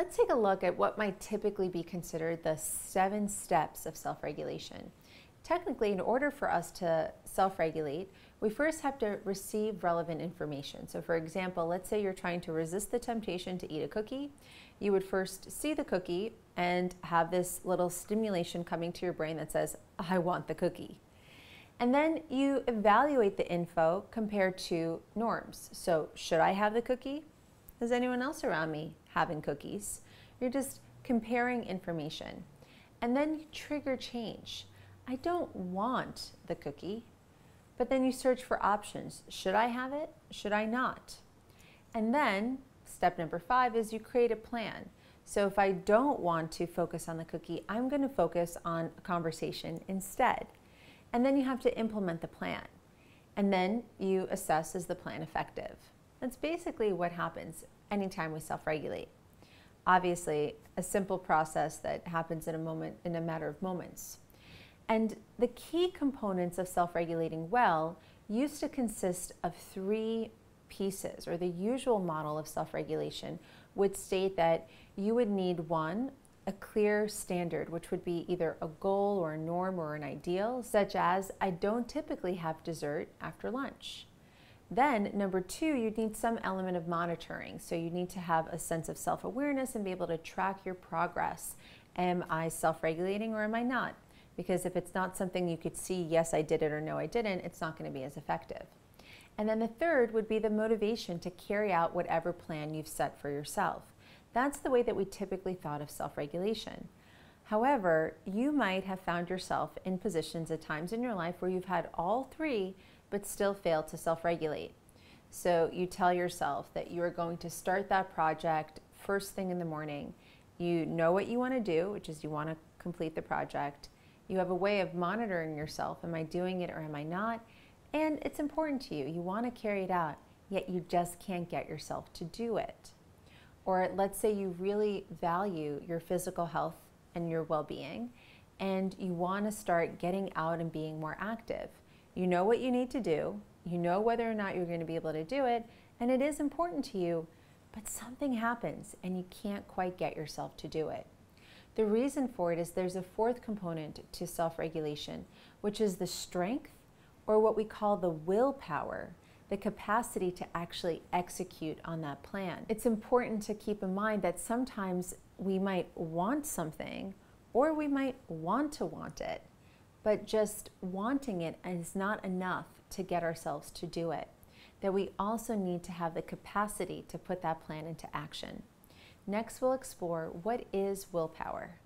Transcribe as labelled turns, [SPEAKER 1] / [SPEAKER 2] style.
[SPEAKER 1] Let's take a look at what might typically be considered the 7 steps of self-regulation. Technically, in order for us to self-regulate, we first have to receive relevant information. So for example, let's say you're trying to resist the temptation to eat a cookie. You would first see the cookie and have this little stimulation coming to your brain that says, I want the cookie. And then you evaluate the info compared to norms. So should I have the cookie? Is anyone else around me having cookies? You're just comparing information. And then you trigger change. I don't want the cookie, but then you search for options. Should I have it? Should I not? And then step number 5 is you create a plan. So if I don't want to focus on the cookie, I'm going to focus on a conversation instead. And then you have to implement the plan. And then you assess, is the plan effective? That's basically what happens anytime we self-regulate. Obviously, a simple process that happens in a matter of moments. And the key components of self-regulating well used to consist of 3 pieces, or the usual model of self-regulation would state that you would need 1, a clear standard, which would be either a goal or a norm or an ideal, such as I don't typically have dessert after lunch. Then number 2, you'd need some element of monitoring. So you need to have a sense of self-awareness and be able to track your progress. Am I self-regulating or am I not? Because if it's not something you could see, yes, I did it, or no, I didn't, it's not going to be as effective. And then the 3rd would be the motivation to carry out whatever plan you've set for yourself. That's the way that we typically thought of self-regulation. However, you might have found yourself in positions at times in your life where you've had all 3, but still failed to self-regulate. So you tell yourself that you are going to start that project first thing in the morning. You know what you want to do, which is you want to complete the project. You have a way of monitoring yourself. Am I doing it or am I not? And it's important to you. You want to carry it out, yet you just can't get yourself to do it. Or let's say you really value your physical health and your well-being, and you want to start getting out and being more active. You know what you need to do. You know whether or not you're going to be able to do it, and it is important to you, but something happens and you can't quite get yourself to do it. The reason for it is there's a 4th component to self-regulation, which is the strength, or what we call the willpower, the capacity to actually execute on that plan. It's important to keep in mind that sometimes we might want something, or we might want to want it, but just wanting it is not enough to get ourselves to do it. That we also need to have the capacity to put that plan into action. Next, we'll explore what is willpower.